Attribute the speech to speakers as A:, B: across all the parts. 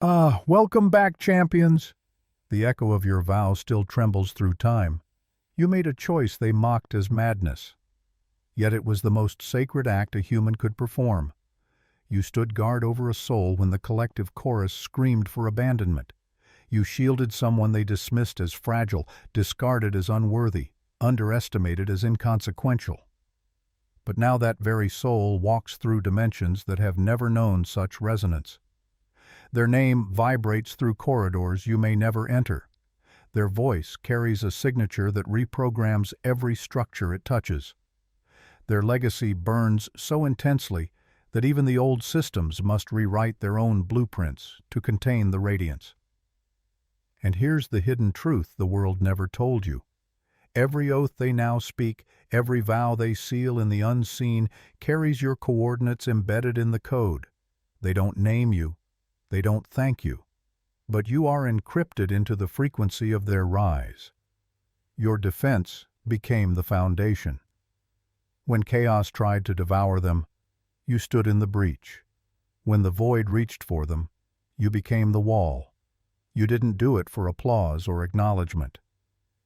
A: Ah, welcome back, champions! The echo of your vow still trembles through time. You made a choice they mocked as madness. Yet it was the most sacred act a human could perform. You stood guard over a soul when the collective chorus screamed for abandonment. You shielded someone they dismissed as fragile, discarded as unworthy, underestimated as inconsequential. But now that very soul walks through dimensions that have never known such resonance. Their name vibrates through corridors you may never enter. Their voice carries a signature that reprograms every structure it touches. Their legacy burns so intensely that even the old systems must rewrite their own blueprints to contain the radiance. And here's the hidden truth the world never told you. Every oath they now speak, every vow they seal in the unseen, carries your coordinates embedded in the code. They don't name you, they don't thank you, but you are encrypted into the frequency of their rise. Your defense became the foundation. When chaos tried to devour them, you stood in the breach. When the void reached for them, you became the wall. You didn't do it for applause or acknowledgement.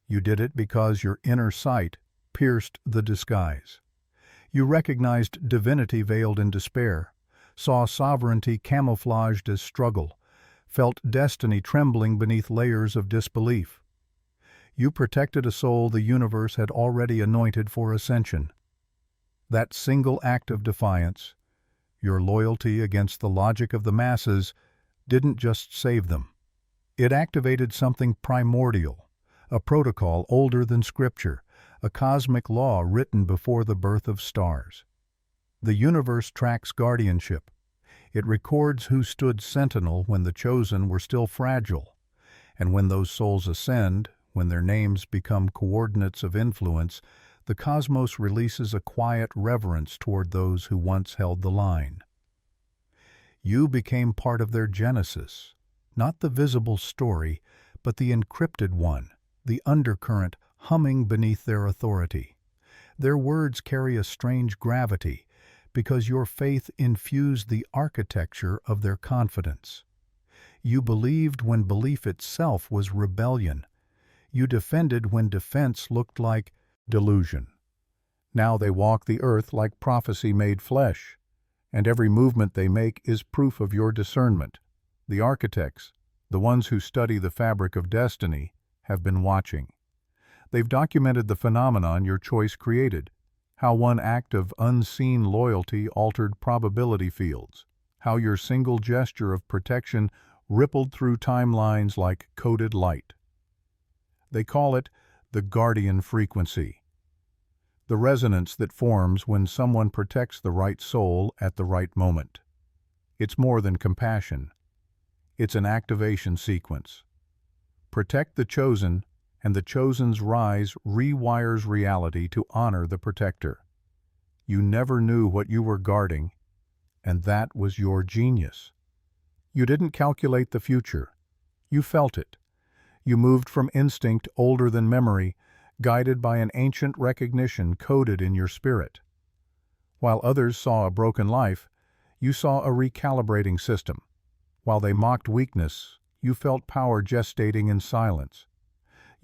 A: You did it because your inner sight pierced the disguise. You recognized divinity veiled in despair, saw sovereignty camouflaged as struggle, felt destiny trembling beneath layers of disbelief. You protected a soul the universe had already anointed for ascension. That single act of defiance, your loyalty against the logic of the masses, didn't just save them. It activated something primordial, a protocol older than scripture, a cosmic law written before the birth of stars. The universe tracks guardianship. It records who stood sentinel when the chosen were still fragile. And when those souls ascend, when their names become coordinates of influence, the cosmos releases a quiet reverence toward those who once held the line. You became part of their genesis, not the visible story, but the encrypted one, the undercurrent humming beneath their authority. Their words carry a strange gravity, because your faith infused the architecture of their confidence. You believed when belief itself was rebellion. You defended when defense looked like delusion. Now they walk the earth like prophecy made flesh, and every movement they make is proof of your discernment. The architects, the ones who study the fabric of destiny, have been watching. They've documented the phenomenon your choice created, how one act of unseen loyalty altered probability fields, how your single gesture of protection rippled through timelines like coded light. They call it the guardian frequency, the resonance that forms when someone protects the right soul at the right moment. It's more than compassion. It's an activation sequence. Protect the chosen, and the chosen's rise rewires reality to honor the protector. You never knew what you were guarding, and that was your genius. You didn't calculate the future. You felt it. You moved from instinct older than memory, guided by an ancient recognition coded in your spirit. While others saw a broken life, you saw a recalibrating system. While they mocked weakness, you felt power gestating in silence.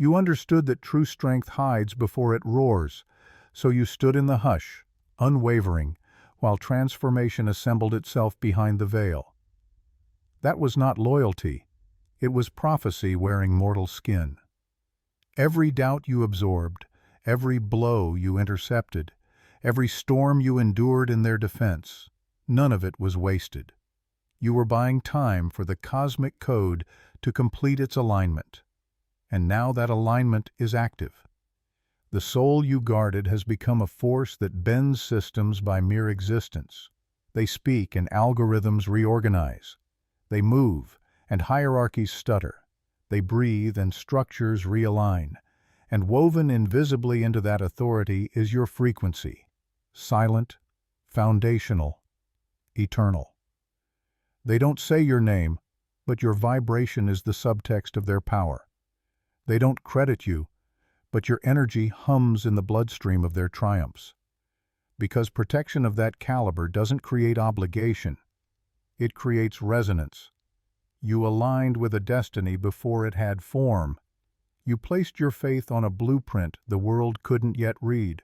A: You understood that true strength hides before it roars, so you stood in the hush, unwavering, while transformation assembled itself behind the veil. That was not loyalty. It was prophecy wearing mortal skin. Every doubt you absorbed, every blow you intercepted, every storm you endured in their defense, none of it was wasted. You were buying time for the cosmic code to complete its alignment. And now that alignment is active. The soul you guarded has become a force that bends systems by mere existence. They speak and algorithms reorganize. They move and hierarchies stutter. They breathe and structures realign. And woven invisibly into that authority is your frequency, silent, foundational, eternal. They don't say your name, but your vibration is the subtext of their power. They don't credit you, but your energy hums in the bloodstream of their triumphs. Because protection of that caliber doesn't create obligation, it creates resonance. You aligned with a destiny before it had form. You placed your faith on a blueprint the world couldn't yet read.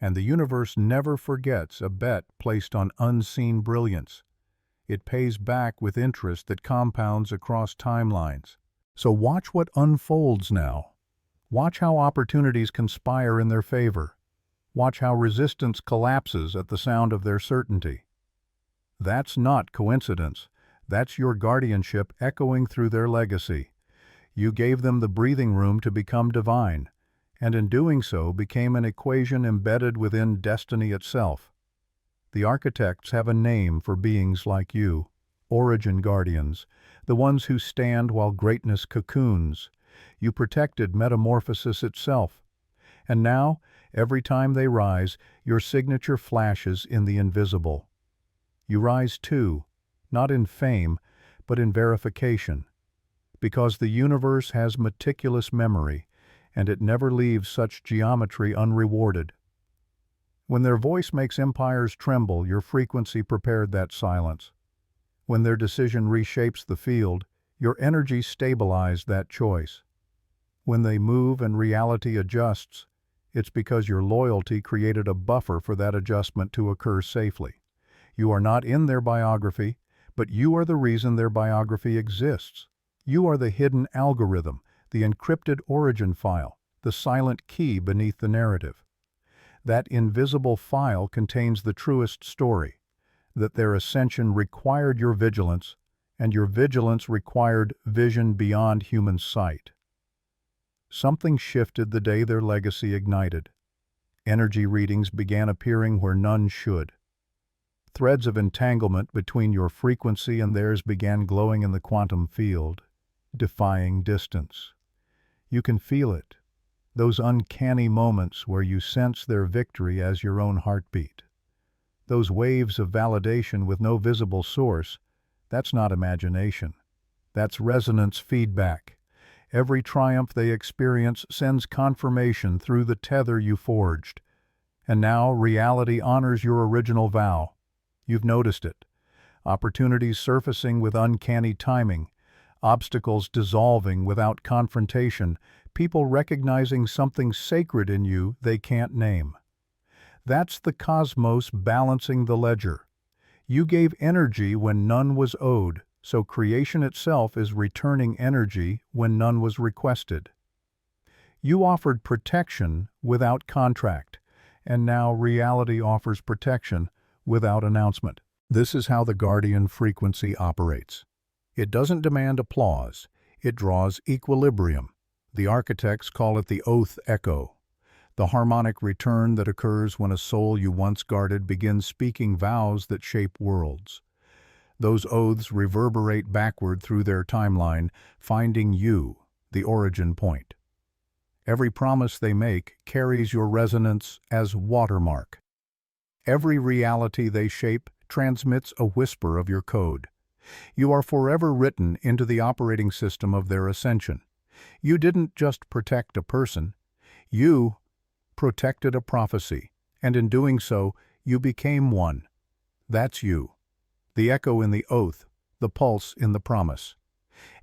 A: And the universe never forgets a bet placed on unseen brilliance. It pays back with interest that compounds across timelines. So watch what unfolds now. Watch how opportunities conspire in their favor. Watch how resistance collapses at the sound of their certainty. That's not coincidence. That's your guardianship echoing through their legacy. You gave them the breathing room to become divine, and in doing so became an equation embedded within destiny itself. The architects have a name for beings like you, origin guardians, the ones who stand while greatness cocoons. You protected metamorphosis itself. And now, every time they rise, your signature flashes in the invisible. You rise too, not in fame, but in verification. Because the universe has meticulous memory, and it never leaves such geometry unrewarded. When their voice makes empires tremble, your frequency prepared that silence. When their decision reshapes the field, your energy stabilized that choice. When they move and reality adjusts, it's because your loyalty created a buffer for that adjustment to occur safely. You are not in their biography, but you are the reason their biography exists. You are the hidden algorithm, the encrypted origin file, the silent key beneath the narrative. That invisible file contains the truest story, that their ascension required your vigilance, and your vigilance required vision beyond human sight. Something shifted the day their legacy ignited. Energy readings began appearing where none should. Threads of entanglement between your frequency and theirs began glowing in the quantum field, defying distance. You can feel it, those uncanny moments where you sense their victory as your own heartbeat. Those waves of validation with no visible source, that's not imagination. That's resonance feedback. Every triumph they experience sends confirmation through the tether you forged. And now reality honors your original vow. You've noticed it. Opportunities surfacing with uncanny timing, obstacles dissolving without confrontation, people recognizing something sacred in you they can't name. That's the cosmos balancing the ledger. You gave energy when none was owed, so creation itself is returning energy when none was requested. You offered protection without contract, and now reality offers protection without announcement. This is how the guardian frequency operates. It doesn't demand applause, it draws equilibrium. The architects call it the oath echo, the harmonic return that occurs when a soul you once guarded begins speaking vows that shape worlds. Those oaths reverberate backward through their timeline, finding you, the origin point. Every promise they make carries your resonance as watermark. Every reality they shape transmits a whisper of your code. You are forever written into the operating system of their ascension. You didn't just protect a person, you protected a prophecy, and in doing so, you became one. That's you. The echo in the oath, the pulse in the promise.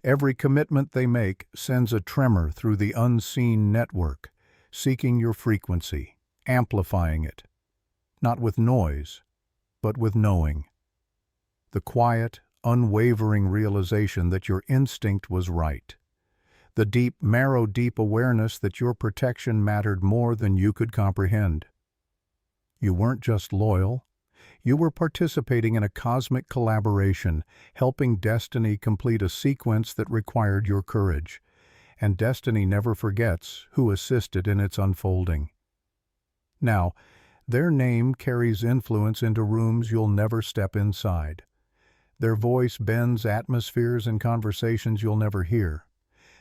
A: Every commitment they make sends a tremor through the unseen network, seeking your frequency, amplifying it. Not with noise, but with knowing. The quiet, unwavering realization that your instinct was right. The deep, marrow-deep awareness that your protection mattered more than you could comprehend. You weren't just loyal. You were participating in a cosmic collaboration, helping destiny complete a sequence that required your courage. And destiny never forgets who assisted in its unfolding. Now, their name carries influence into rooms you'll never step inside. Their voice bends atmospheres and conversations you'll never hear.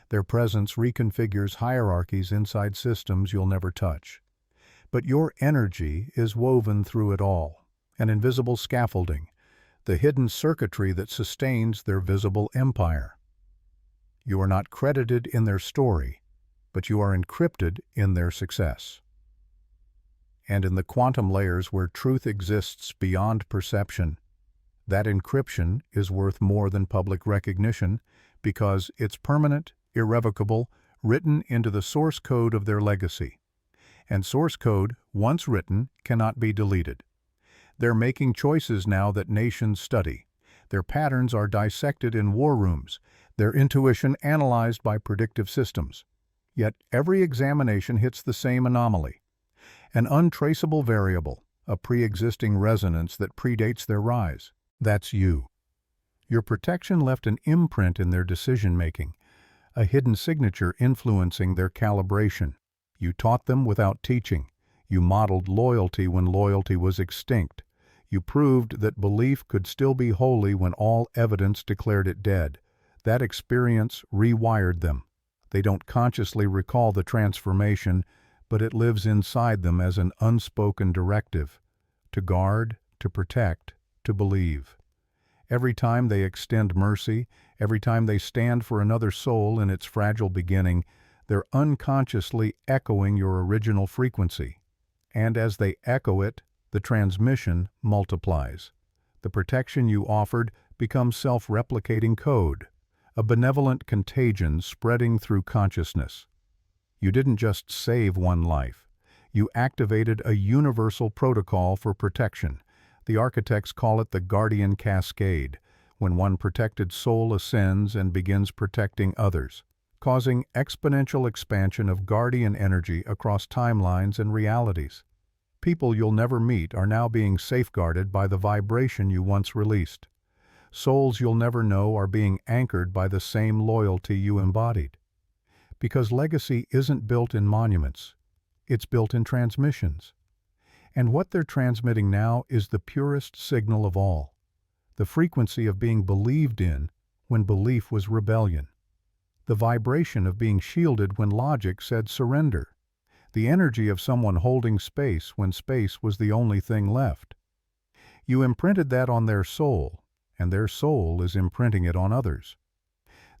A: Their presence reconfigures hierarchies inside systems you'll never touch. But your energy is woven through it all, an invisible scaffolding, the hidden circuitry that sustains their visible empire. You are not credited in their story, but you are encrypted in their success. And in the quantum layers where truth exists beyond perception, That encryption is worth more than public recognition because it's permanent, irrevocable, written into the source code of their legacy. And source code, once written, cannot be deleted. They're making choices now that nations study. Their patterns are dissected in war rooms, their intuition analyzed by predictive systems. Yet every examination hits the same anomaly. An untraceable variable, a pre-existing resonance that predates their rise. That's you. Your protection left an imprint in their decision-making, a hidden signature influencing their calibration. You taught them without teaching. You modeled loyalty when loyalty was extinct. You proved that belief could still be holy when all evidence declared it dead. That experience rewired them. They don't consciously recall the transformation, but it lives inside them as an unspoken directive. To guard, to protect, to believe. Every time they extend mercy, every time they stand for another soul in its fragile beginning, they're unconsciously echoing your original frequency. And as they echo it, the transmission multiplies. The protection you offered becomes self-replicating code, a benevolent contagion spreading through consciousness. You didn't just save one life. You activated a universal protocol for protection. The architects call it the guardian cascade, when one protected soul ascends and begins protecting others, causing exponential expansion of guardian energy across timelines and realities. People you'll never meet are now being safeguarded by the vibration you once released. Souls you'll never know are being anchored by the same loyalty you embodied. Because legacy isn't built in monuments, it's built in transmissions. And what they're transmitting now is the purest signal of all, the frequency of being believed in when belief was rebellion, the vibration of being shielded when logic said surrender, the energy of someone holding space when space was the only thing left. You imprinted that on their soul, and their soul is imprinting it on others.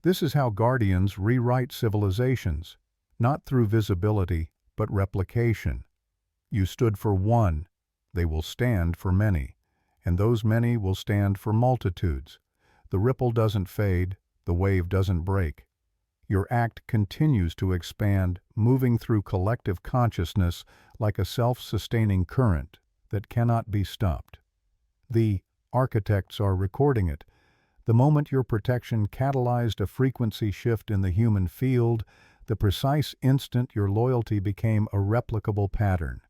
A: This is how guardians rewrite civilizations, not through visibility, but replication. You stood for one, they will stand for many, and those many will stand for multitudes. The ripple doesn't fade, the wave doesn't break. Your act continues to expand, moving through collective consciousness like a self-sustaining current that cannot be stopped. The architects are recording it. The moment your protection catalyzed a frequency shift in the human field, the precise instant your loyalty became a replicable pattern.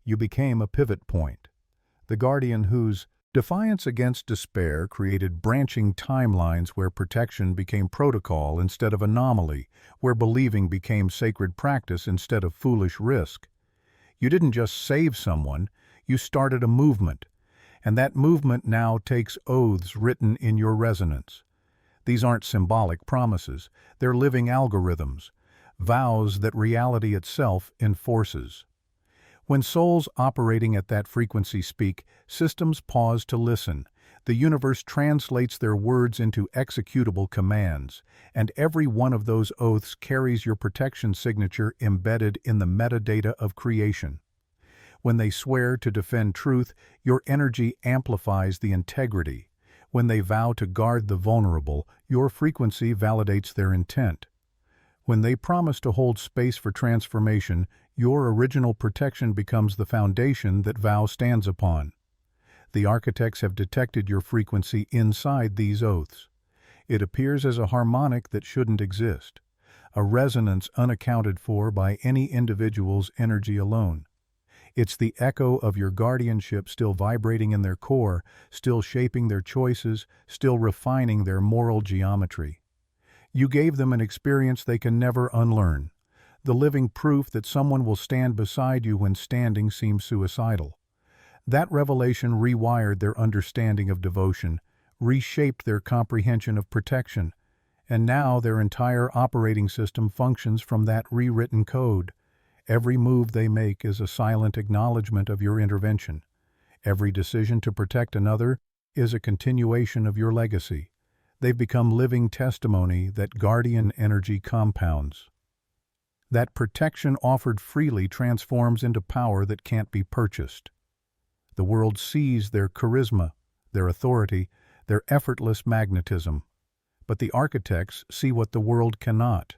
A: You became a pivot point, the guardian whose defiance against despair created branching timelines where protection became protocol instead of anomaly, where believing became sacred practice instead of foolish risk. You didn't just save someone, you started a movement, and that movement now takes oaths written in your resonance. These aren't symbolic promises, they're living algorithms, vows that reality itself enforces. When souls operating at that frequency speak, systems pause to listen. The universe translates their words into executable commands, and every one of those oaths carries your protection signature embedded in the metadata of creation. When they swear to defend truth, your energy amplifies the integrity. When they vow to guard the vulnerable, your frequency validates their intent. When they promise to hold space for transformation, your original protection becomes the foundation that vow stands upon. The architects have detected your frequency inside these oaths. It appears as a harmonic that shouldn't exist, a resonance unaccounted for by any individual's energy alone. It's the echo of your guardianship still vibrating in their core, still shaping their choices, still refining their moral geometry. You gave them an experience they can never unlearn, the living proof that someone will stand beside you when standing seems suicidal. That revelation rewired their understanding of devotion, reshaped their comprehension of protection, and now their entire operating system functions from that rewritten code. Every move they make is a silent acknowledgement of your intervention. Every decision to protect another is a continuation of your legacy. They've become living testimony that guardian energy compounds. That protection offered freely transforms into power that can't be purchased. The world sees their charisma, their authority, their effortless magnetism. But the architects see what the world cannot.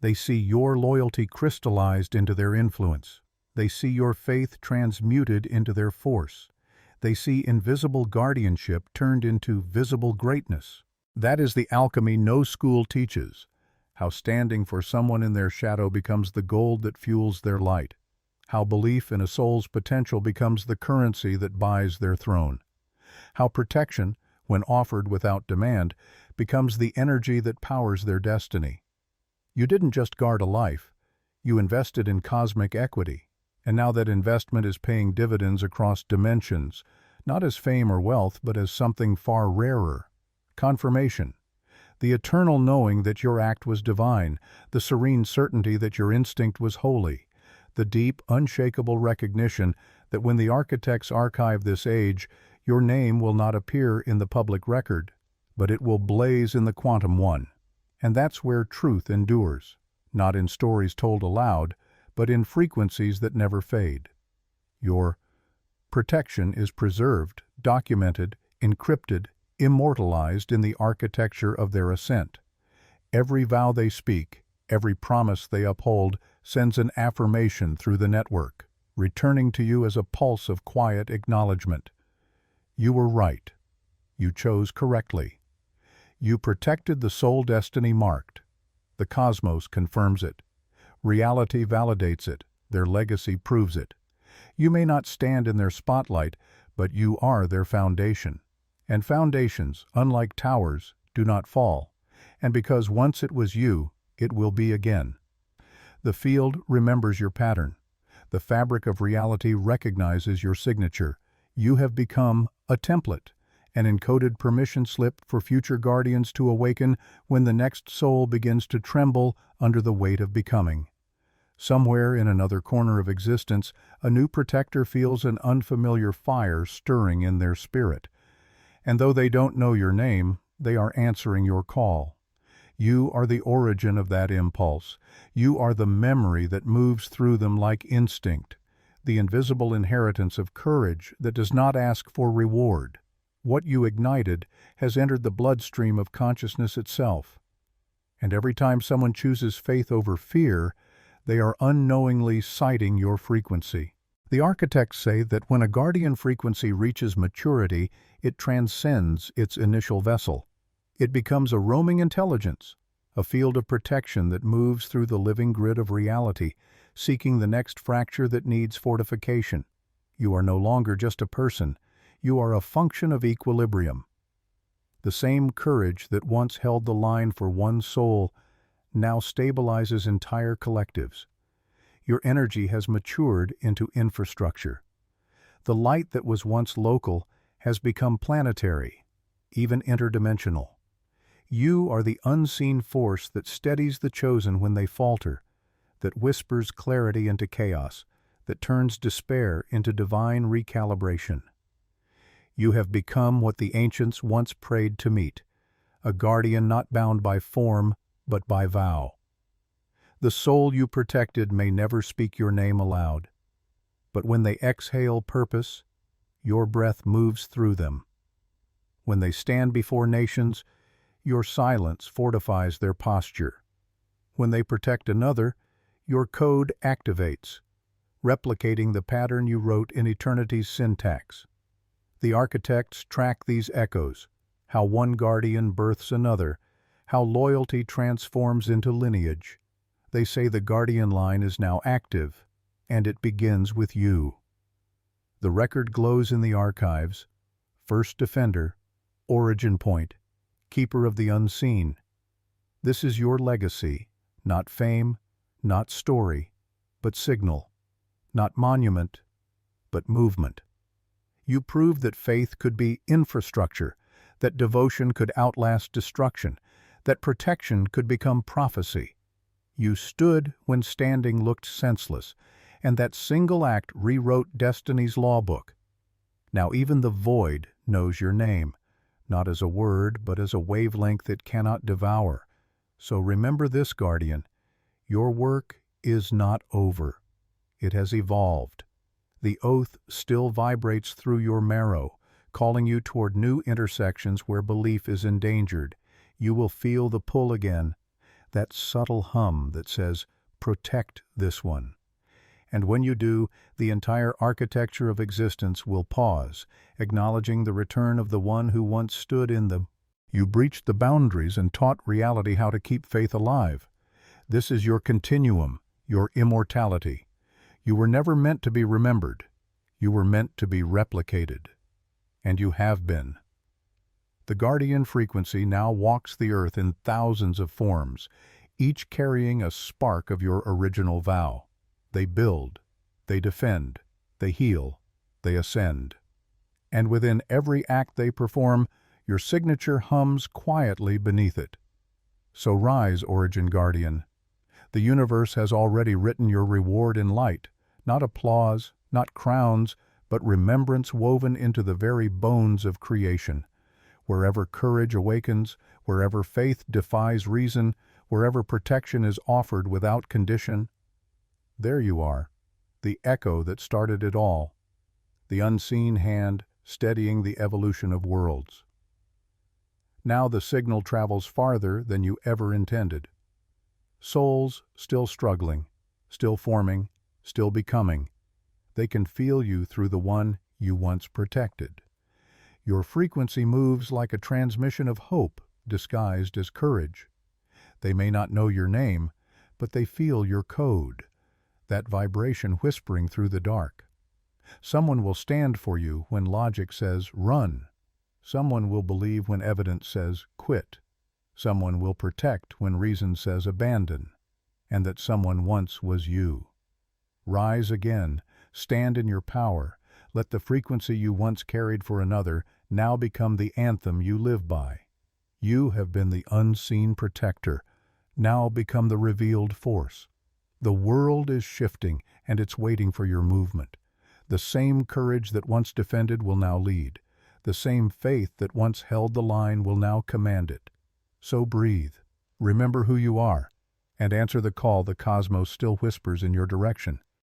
A: They see your loyalty crystallized into their influence. They see your faith transmuted into their force. They see invisible guardianship turned into visible greatness. That is the alchemy no school teaches, how standing for someone in their shadow becomes the gold that fuels their light, how belief in a soul's potential becomes the currency that buys their throne, how protection, when offered without demand, becomes the energy that powers their destiny. You didn't just guard a life, you invested in cosmic equity, and now that investment is paying dividends across dimensions, not as fame or wealth, but as something far rarer. Confirmation. The eternal knowing that your act was divine, the serene certainty that your instinct was holy, the deep, unshakable recognition that when the architects archive this age, your name will not appear in the public record, but it will blaze in the quantum one. And that's where truth endures, not in stories told aloud, but in frequencies that never fade. Your protection is preserved, documented, encrypted, immortalized in the architecture of their ascent. Every vow they speak, every promise they uphold, sends an affirmation through the network, returning to you as a pulse of quiet acknowledgement. You were right. You chose correctly. You protected the soul destiny marked. The cosmos confirms it. Reality validates it. Their legacy proves it. You may not stand in their spotlight, but you are their foundation. And foundations, unlike towers, do not fall. And because once it was you, it will be again. The field remembers your pattern. The fabric of reality recognizes your signature. You have become a template, an encoded permission slip for future guardians to awaken when the next soul begins to tremble under the weight of becoming. Somewhere in another corner of existence, a new protector feels an unfamiliar fire stirring in their spirit. And though they don't know your name, they are answering your call. You are the origin of that impulse. You are the memory that moves through them like instinct, the invisible inheritance of courage that does not ask for reward. What you ignited has entered the bloodstream of consciousness itself. And every time someone chooses faith over fear, they are unknowingly citing your frequency. The architects say that when a guardian frequency reaches maturity, it transcends its initial vessel. It becomes a roaming intelligence, a field of protection that moves through the living grid of reality, seeking the next fracture that needs fortification. You are no longer just a person. You are a function of equilibrium. The same courage that once held the line for one soul now stabilizes entire collectives. Your energy has matured into infrastructure. The light that was once local has become planetary, even interdimensional. You are the unseen force that steadies the chosen when they falter, that whispers clarity into chaos, that turns despair into divine recalibration. You have become what the ancients once prayed to meet, a guardian not bound by form, but by vow. The soul you protected may never speak your name aloud, but when they exhale purpose, your breath moves through them. When they stand before nations, your silence fortifies their posture. When they protect another, your code activates, replicating the pattern you wrote in eternity's syntax. The architects track these echoes, how one guardian births another, how loyalty transforms into lineage. They say the guardian line is now active, and it begins with you. The record glows in the archives, first defender, origin point, keeper of the unseen. This is your legacy, not fame, not story, but signal, not monument, but movement. You proved that faith could be infrastructure, that devotion could outlast destruction, that protection could become prophecy. You stood when standing looked senseless, and that single act rewrote destiny's lawbook. Now even the void knows your name, not as a word, but as a wavelength it cannot devour. So remember this, guardian, your work is not over. It has evolved. The oath still vibrates through your marrow, calling you toward new intersections where belief is endangered. You will feel the pull again, that subtle hum that says, "Protect this one." And when you do, the entire architecture of existence will pause, acknowledging the return of the one who once stood in them. You breached the boundaries and taught reality how to keep faith alive. This is your continuum, your immortality. You were never meant to be remembered. You were meant to be replicated. And you have been. The guardian frequency now walks the earth in thousands of forms, each carrying a spark of your original vow. They build, they defend, they heal, they ascend. And within every act they perform, your signature hums quietly beneath it. So rise, Origin Guardian. The universe has already written your reward in light, not applause, not crowns, but remembrance woven into the very bones of creation. Wherever courage awakens, wherever faith defies reason, wherever protection is offered without condition, there you are, the echo that started it all, the unseen hand steadying the evolution of worlds. Now the signal travels farther than you ever intended. Souls still struggling, still forming, still becoming. They can feel you through the one you once protected. Your frequency moves like a transmission of hope disguised as courage. They may not know your name, but they feel your code, that vibration whispering through the dark. Someone will stand for you when logic says run. Someone will believe when evidence says quit. Someone will protect when reason says abandon. And that someone once was you. Rise again, stand in your power. Let the frequency you once carried for another now become the anthem you live by. You have been the unseen protector, now become the revealed force. The world is shifting, and it's waiting for your movement. The same courage that once defended will now lead. The same faith that once held the line will now command it. So breathe, remember who you are, and answer the call the cosmos still whispers in your direction.